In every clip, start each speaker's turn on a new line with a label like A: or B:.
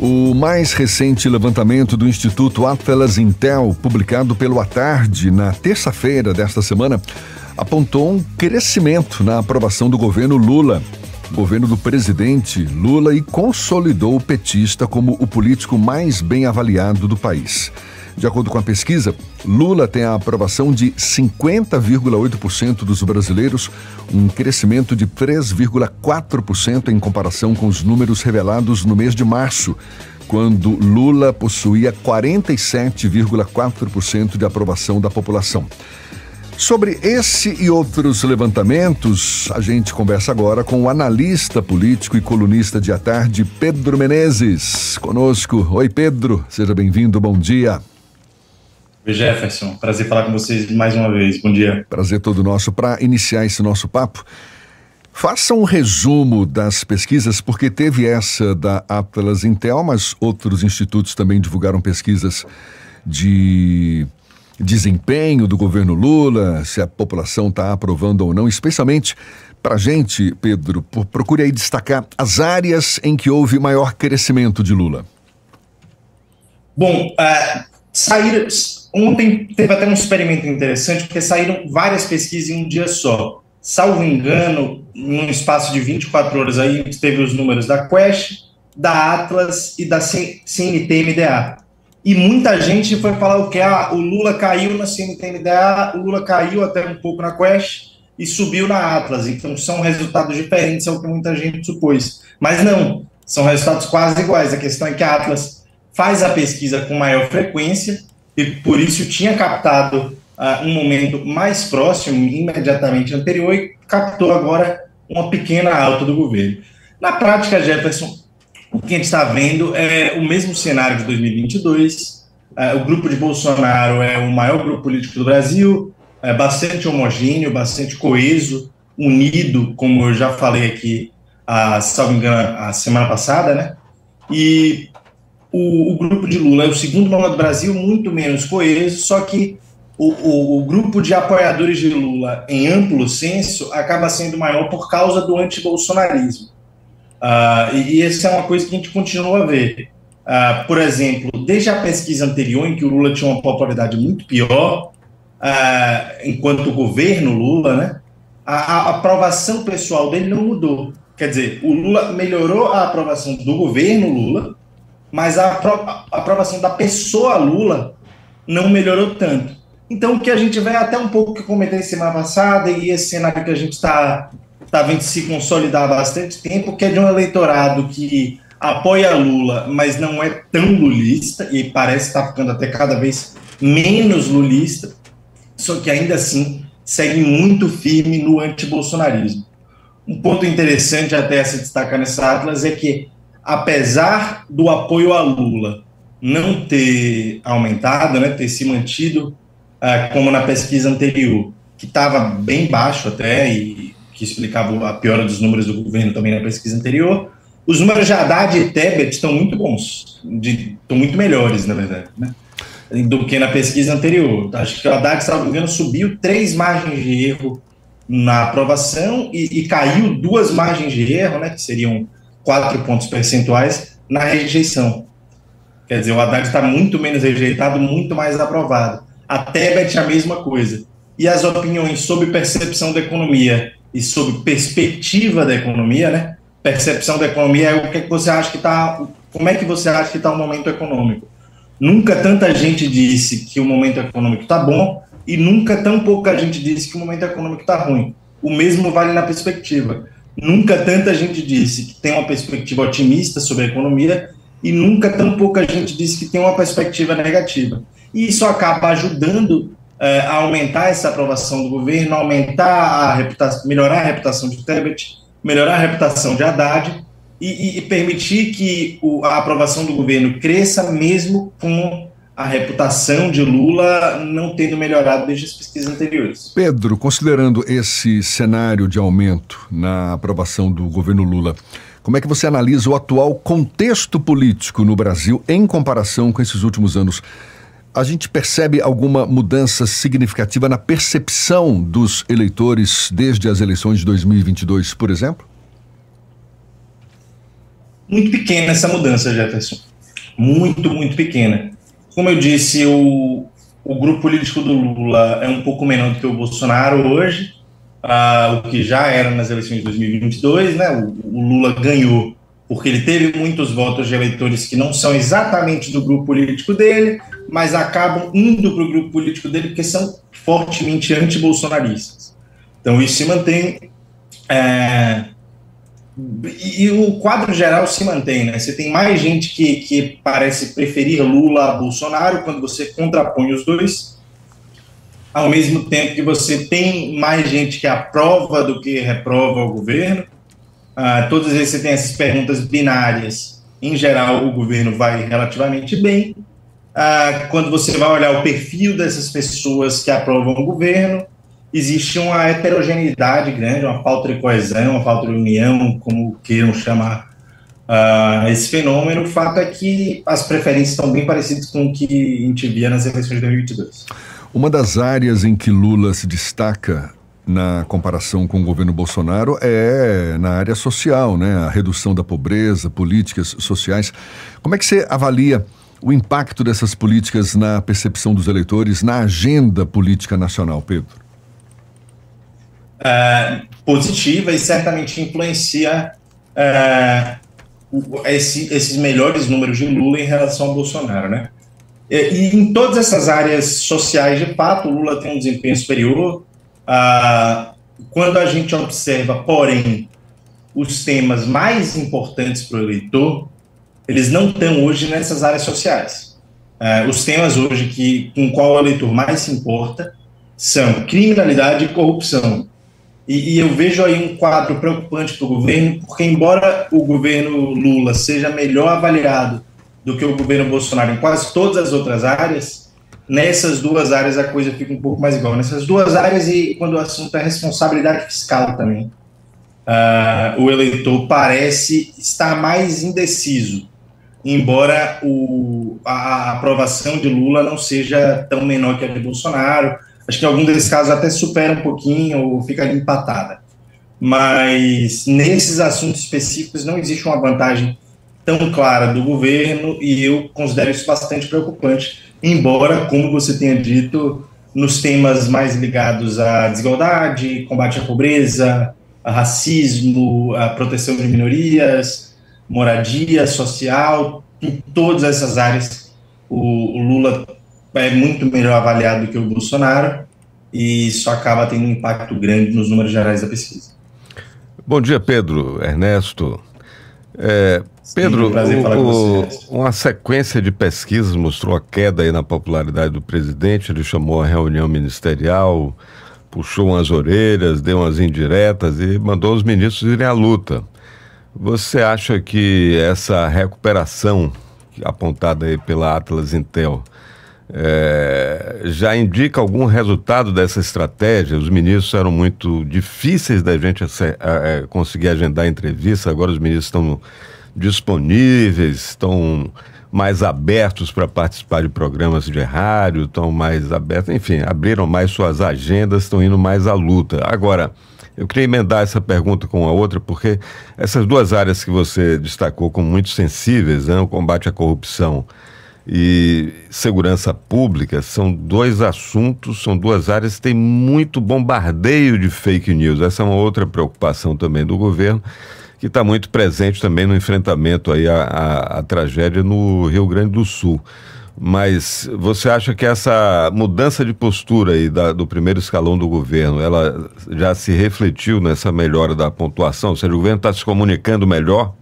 A: O mais recente levantamento do Instituto Atlas Intel, publicado pelo À Tarde na terça-feira desta semana, apontou um crescimento na aprovação do governo Lula, governo do presidente Lula, e consolidou o petista como o político mais bem avaliado do país. De acordo com a pesquisa, Lula tem a aprovação de 50,8% dos brasileiros, um crescimento de 3,4% em comparação com os números revelados no mês de março, quando Lula possuía 47,4% de aprovação da população. Sobre esse e outros levantamentos, a gente conversa agora com o analista político e colunista de À Tarde, Pedro Menezes, conosco. Oi, Pedro, seja bem-vindo, bom dia.
B: Oi, Jefferson, prazer falar com vocês mais uma vez, bom dia.
A: Prazer todo nosso. Para iniciar esse nosso papo, faça um resumo das pesquisas, porque teve essa da Atlas Intel, mas outros institutos também divulgaram pesquisas de desempenho do governo Lula, se a população está aprovando ou não, especialmente para a gente, Pedro, procure aí destacar as áreas em que houve maior crescimento de Lula.
B: Bom, ontem teve até um experimento interessante, porque saíram várias pesquisas em um dia só. Salvo engano, em um espaço de 24 horas aí, teve os números da Quest, da Atlas e da CNT-MDA. E muita gente foi falar o que? O Lula caiu na CNT-MDA, o Lula caiu até um pouco na Quest e subiu na Atlas. Então são resultados diferentes ao que muita gente supôs. Mas não, são resultados quase iguais. A questão é que a Atlas faz a pesquisa com maior frequência e por isso tinha captado um momento mais próximo, imediatamente anterior, e captou agora uma pequena alta do governo. Na prática, Jefferson, o que a gente está vendo é o mesmo cenário de 2022. O grupo de Bolsonaro é o maior grupo político do Brasil, é bastante homogêneo, bastante coeso, unido, como eu já falei aqui, salvo engano, a semana passada, né? E o grupo de Lula é o segundo maior do Brasil, muito menos coeso, só que o grupo de apoiadores de Lula, em amplo senso, acaba sendo maior por causa do antibolsonarismo. E essa é uma coisa que a gente continua a ver. Por exemplo, desde a pesquisa anterior, em que o Lula tinha uma popularidade muito pior, enquanto o governo Lula, né, a aprovação pessoal dele não mudou. Quer dizer, o Lula melhorou a aprovação do governo Lula, mas a aprovação da pessoa Lula não melhorou tanto. Então, o que a gente vê até um pouco que eu comentei semana passada, e esse cenário que a gente está vendo se consolidar há bastante tempo, que é de um eleitorado que apoia Lula, mas não é tão lulista, e parece estar ficando até cada vez menos lulista, só que ainda assim segue muito firme no antibolsonarismo. Um ponto interessante até a se destacar nessa Atlas é que, apesar do apoio a Lula não ter aumentado, né, ter se mantido como na pesquisa anterior, que estava bem baixo até, e que explicava a piora dos números do governo também na pesquisa anterior, os números de Haddad e Tebet estão muito bons, estão muito melhores, na verdade, né, do que na pesquisa anterior. Acho que o Haddad, se não me engano, subiu 3 margens de erro na aprovação e caiu 2 margens de erro, né, que seriam 4 pontos percentuais, na rejeição. Quer dizer, o Haddad está muito menos rejeitado, muito mais aprovado. A Tebet a mesma coisa. E as opiniões sobre percepção da economia e sobre perspectiva da economia, né? Percepção da economia é o que você acha que está... Como é que você acha que está o momento econômico? Nunca tanta gente disse que o momento econômico está bom e nunca tão pouca gente disse que o momento econômico está ruim. O mesmo vale na perspectiva. Nunca tanta gente disse que tem uma perspectiva otimista sobre a economia e nunca tão pouca gente disse que tem uma perspectiva negativa. E isso acaba ajudando a aumentar essa aprovação do governo, aumentar a reputação, melhorar a reputação de Tebet, melhorar a reputação de Haddad e permitir que a aprovação do governo cresça mesmo com a reputação de Lula não tendo melhorado desde as pesquisas anteriores.
A: Pedro, considerando esse cenário de aumento na aprovação do governo Lula, como é que você analisa o atual contexto político no Brasil em comparação com esses últimos anos? A gente percebe alguma mudança significativa na percepção dos eleitores desde as eleições de 2022, por exemplo?
B: Muito pequena essa mudança, Jefferson. muito, muito pequena. Como eu disse, o grupo político do Lula é um pouco menor do que o Bolsonaro hoje, o que já era nas eleições de 2022, né? O Lula ganhou porque ele teve muitos votos de eleitores que não são exatamente do grupo político dele, mas acabam indo para o grupo político dele porque são fortemente anti-bolsonaristas. Então isso se mantém, e o quadro geral se mantém, né? Você tem mais gente que parece preferir Lula a Bolsonaro quando você contrapõe os dois, ao mesmo tempo que você tem mais gente que aprova do que reprova o governo. Todas as vezes você tem essas perguntas binárias, em geral o governo vai relativamente bem. Quando você vai olhar o perfil dessas pessoas que aprovam o governo, existe uma heterogeneidade grande, uma falta de coesão, uma falta de união, como queiram chamar esse fenômeno. O fato é que as preferências estão bem parecidas com o que a gente via nas eleições de 2022.
A: Uma das áreas em que Lula se destaca na comparação com o governo Bolsonaro é na área social, né? A redução da pobreza, políticas sociais. Como é que você avalia o impacto dessas políticas na percepção dos eleitores, na agenda política nacional, Pedro?
B: Positiva e certamente influencia esses melhores números de Lula em relação ao Bolsonaro, né? E em todas essas áreas sociais, de fato, o Lula tem um desempenho superior. Quando a gente observa, porém, os temas mais importantes para o eleitor, eles não estão hoje nessas áreas sociais. Os temas hoje com qual o eleitor mais se importa são criminalidade e corrupção. E eu vejo aí um quadro preocupante para o governo, porque embora o governo Lula seja melhor avaliado do que o governo Bolsonaro em quase todas as outras áreas, nessas duas áreas a coisa fica um pouco mais igual. Nessas duas áreas, e quando o assunto é responsabilidade fiscal também, o eleitor parece estar mais indeciso, embora a aprovação de Lula não seja tão menor que a de Bolsonaro. Acho que em algum desses casos até supera um pouquinho ou fica ali empatada. Mas nesses assuntos específicos não existe uma vantagem tão clara do governo, e eu considero isso bastante preocupante, embora, como você tenha dito, nos temas mais ligados à desigualdade, combate à pobreza, a racismo, a proteção de minorias, moradia social, em todas essas áreas o Lula é muito melhor avaliado do que o Bolsonaro, e isso acaba tendo um impacto grande nos números gerais da pesquisa.
C: Bom dia, Pedro, Ernesto. Pedro, uma sequência de pesquisas mostrou a queda aí na popularidade do presidente. Ele chamou a reunião ministerial, puxou umas orelhas, deu umas indiretas e mandou os ministros irem à luta. Você acha que essa recuperação apontada aí pela Atlas Intel já indica algum resultado dessa estratégia? Os ministros eram muito difíceis da gente conseguir agendar entrevista, agora os ministros estão disponíveis, estão mais abertos para participar de programas de rádio, estão mais abertos, enfim, abriram mais suas agendas, estão indo mais à luta. Agora, eu queria emendar essa pergunta com a outra, porque essas duas áreas que você destacou como muito sensíveis, né, o combate à corrupção e segurança pública, são dois assuntos, são duas áreas que têm muito bombardeio de fake news. Essa é uma outra preocupação também do governo, que está muito presente também no enfrentamento aí à tragédia no Rio Grande do Sul. Mas você acha que essa mudança de postura aí do primeiro escalão do governo, ela já se refletiu nessa melhora da pontuação? Ou seja, o governo está se comunicando melhor?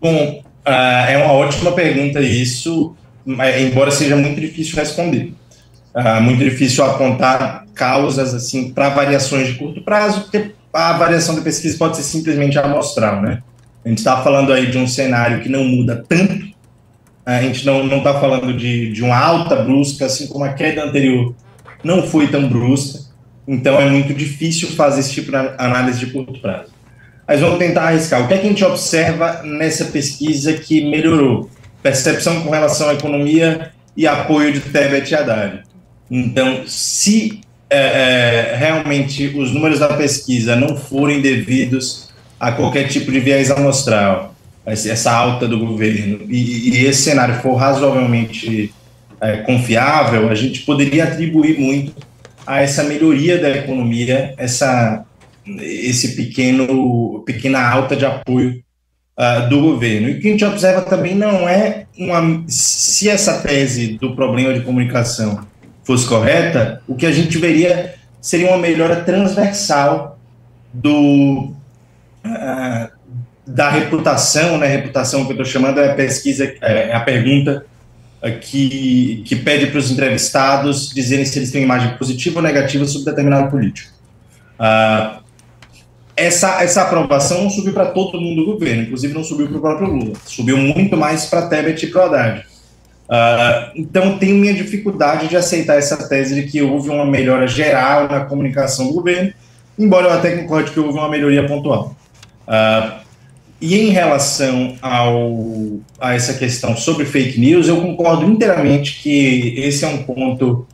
B: Bom, é uma ótima pergunta isso, embora seja muito difícil responder. Muito difícil apontar causas assim para variações de curto prazo, porque a variação da pesquisa pode ser simplesmente amostral, né? A gente está falando aí de um cenário que não muda tanto, a gente não está falando de uma alta brusca, assim como a queda anterior não foi tão brusca, então é muito difícil fazer esse tipo de análise de curto prazo. Mas vamos tentar arriscar. O que é que a gente observa nessa pesquisa que melhorou? Percepção com relação à economia e apoio de Tebet e Haddad. Então, se realmente os números da pesquisa não forem devidos a qualquer tipo de viés amostral, essa alta do governo, e esse cenário for razoavelmente confiável, a gente poderia atribuir muito a essa melhoria da economia, esse pequena alta de apoio do governo. E o que a gente observa também não é se essa tese do problema de comunicação fosse correta, o que a gente veria seria uma melhora transversal da reputação, né? Reputação que eu estou chamando é a pesquisa, a pergunta que pede para os entrevistados dizerem se eles têm imagem positiva ou negativa sobre determinado político. Essa aprovação não subiu para todo mundo do governo, inclusive não subiu para o próprio Lula, subiu muito mais para Tebet e para o Haddad. Então, tenho minha dificuldade de aceitar essa tese de que houve uma melhora geral na comunicação do governo, embora eu até concorde que houve uma melhoria pontual. E em relação a essa questão sobre fake news, eu concordo inteiramente que esse é um ponto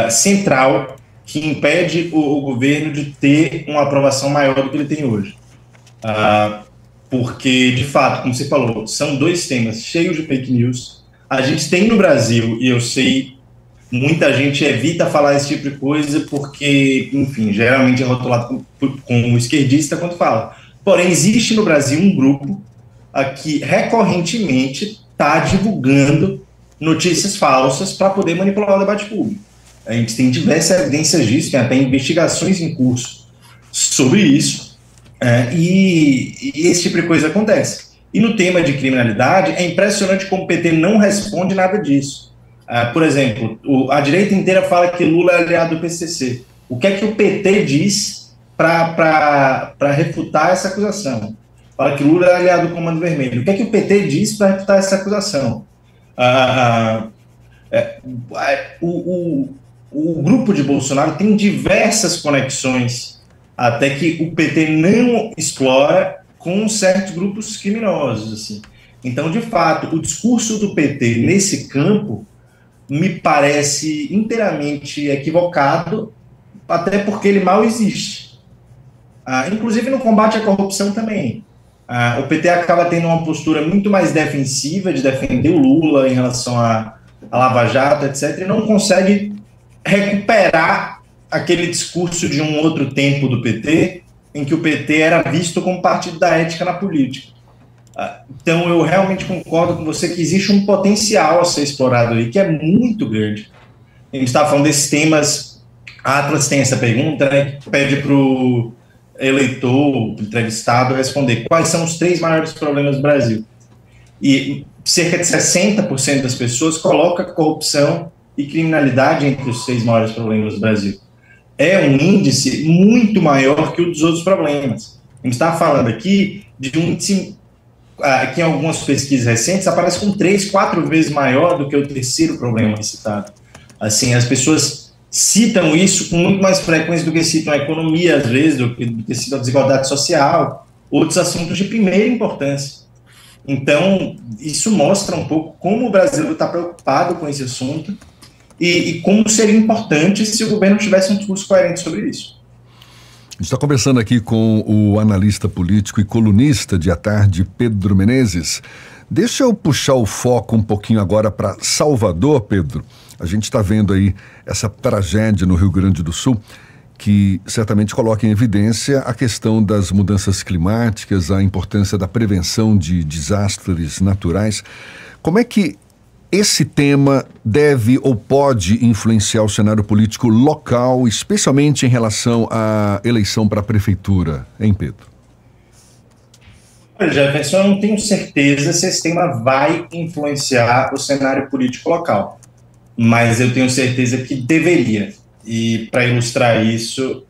B: central que impede o governo de ter uma aprovação maior do que ele tem hoje. Porque, de fato, como você falou, são dois temas cheios de fake news. A gente tem no Brasil, e eu sei, muita gente evita falar esse tipo de coisa porque, enfim, geralmente é rotulado como esquerdista quando fala. Porém, existe no Brasil um grupo que recorrentemente está divulgando notícias falsas para poder manipular o debate público. A gente tem diversas evidências disso, tem até investigações em curso sobre isso, e esse tipo de coisa acontece. E no tema de criminalidade, é impressionante como o PT não responde nada disso. Por exemplo, a direita inteira fala que Lula é aliado do PCC. O que é que o PT diz para refutar essa acusação? Fala que Lula é aliado do Comando Vermelho. O que é que o PT diz para refutar essa acusação? O grupo de Bolsonaro tem diversas conexões, até que o PT não explora com certos grupos criminosos, assim. Então, de fato, o discurso do PT nesse campo me parece inteiramente equivocado, até porque ele mal existe. Inclusive no combate à corrupção também. O PT acaba tendo uma postura muito mais defensiva de defender o Lula em relação à Lava Jato, etc., e não consegue recuperar aquele discurso de um outro tempo do PT, em que o PT era visto como partido da ética na política. Então, eu realmente concordo com você que existe um potencial a ser explorado aí, que é muito grande. A gente está falando desses temas, a Atlas tem essa pergunta, né, que pede para o eleitor, pro entrevistado, responder quais são os 3 maiores problemas do Brasil. E cerca de 60% das pessoas coloca corrupção e criminalidade entre os 6 maiores problemas do Brasil. É um índice muito maior que o dos outros problemas. A gente está falando aqui de um índice que em algumas pesquisas recentes aparece com 3, 4 vezes maior do que o terceiro problema citado. Assim, as pessoas citam isso com muito mais frequência do que citam a economia, às vezes, do que citam a desigualdade social, outros assuntos de primeira importância. Então, isso mostra um pouco como o Brasil está preocupado com esse assunto e como seria importante se o governo tivesse um discurso coerente sobre isso.
A: A gente está conversando aqui com o analista político e colunista de A Tarde, Pedro Menezes. Deixa eu puxar o foco um pouquinho agora para Salvador, Pedro. A gente está vendo aí essa tragédia no Rio Grande do Sul, que certamente coloca em evidência a questão das mudanças climáticas, a importância da prevenção de desastres naturais. Como é que esse tema deve ou pode influenciar o cenário político local, especialmente em relação à eleição para a prefeitura, hein, Pedro?
B: Olha, Jefferson, eu não tenho certeza se esse tema vai influenciar o cenário político local, mas eu tenho certeza que deveria. E para ilustrar isso,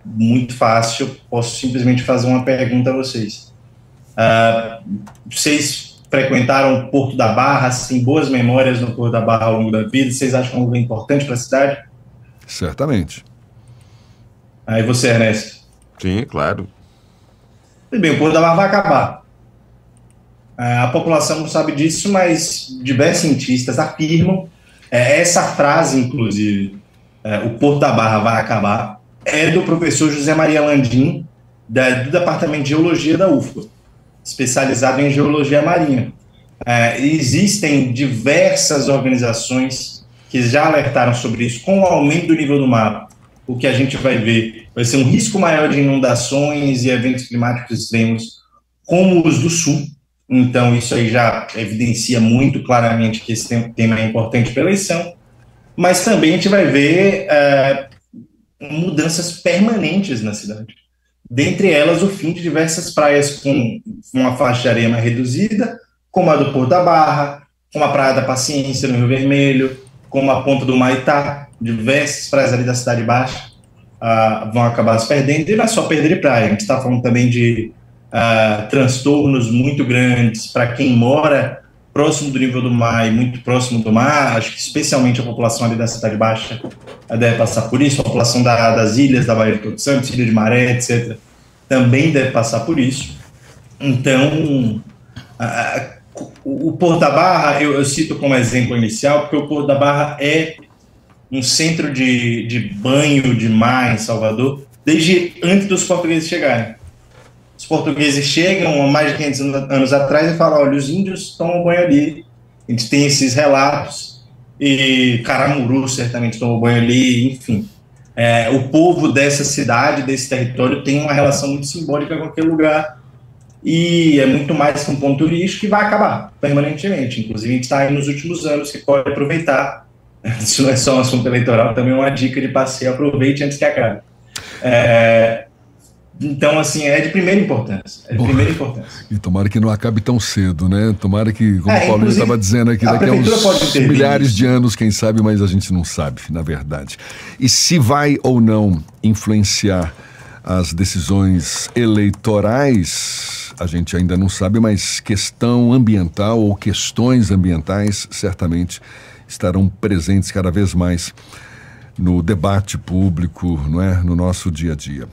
B: muito fácil, posso simplesmente fazer uma pergunta a vocês. Vocês frequentaram o Porto da Barra, assim, boas memórias no Porto da Barra ao longo da vida? Vocês acham que é um lugar importante para a cidade?
A: Certamente.
B: Aí você, Ernesto?
C: Sim, claro.
B: Tudo bem, o Porto da Barra vai acabar. A população não sabe disso, mas diversos cientistas afirmam, essa frase, inclusive, o Porto da Barra vai acabar, é do professor José Maria Landim, do Departamento de Geologia da UFBA. especializado em geologia marinha. Existem diversas organizações que já alertaram sobre isso. Com o aumento do nível do mar, o que a gente vai ver vai ser um risco maior de inundações e eventos climáticos extremos, como os do sul. Então, isso aí já evidencia muito claramente que esse tema é importante para a eleição. Mas também a gente vai ver mudanças permanentes na cidade. Dentre elas, o fim de diversas praias com uma faixa de areia mais reduzida, como a do Porto da Barra, como a Praia da Paciência, no Rio Vermelho, como a Ponta do Maitá. Diversas praias ali da Cidade Baixa vão acabar se perdendo, e não é só perder praia, a gente está falando também de transtornos muito grandes para quem mora próximo do nível do mar e muito próximo do mar. Acho que especialmente a população ali da Cidade Baixa deve passar por isso, a população das ilhas da Baía de Todos Santos, Ilha de Maré, etc., também deve passar por isso. Então, o Porto da Barra, eu cito como exemplo inicial, porque o Porto da Barra é um centro de banho de mar em Salvador, desde antes dos portugueses chegarem. Os portugueses chegam há mais de 500 anos atrás e falam: olha, os índios tomam banho ali. A gente tem esses relatos, e Caramuru certamente tomou banho ali, enfim. O povo dessa cidade, desse território, tem uma relação muito simbólica com aquele lugar, e é muito mais que um ponto turístico, e vai acabar permanentemente. Inclusive, a gente está aí nos últimos anos que pode aproveitar. Isso não é só um assunto eleitoral, também é uma dica de passeio: aproveite antes que acabe. Então, assim, é de primeira importância.
A: E tomara que não acabe tão cedo, né? Tomara que, como o Paulinho estava dizendo aqui, daqui a uns milhares de anos, quem sabe, mas a gente não sabe, na verdade. E se vai ou não influenciar as decisões eleitorais, a gente ainda não sabe, mas questão ambiental ou questões ambientais certamente estarão presentes cada vez mais no debate público, não é? No nosso dia a dia.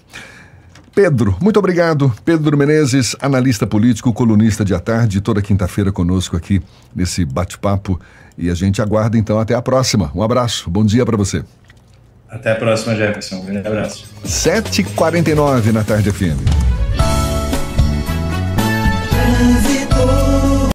A: Pedro, muito obrigado. Pedro Menezes, analista político, colunista de À Tarde, toda quinta-feira conosco aqui nesse bate-papo. E a gente aguarda, então, até a próxima. Um abraço, bom dia para você.
B: Até a próxima, Jefferson. Um grande abraço.
A: 7h49 na Tarde FM.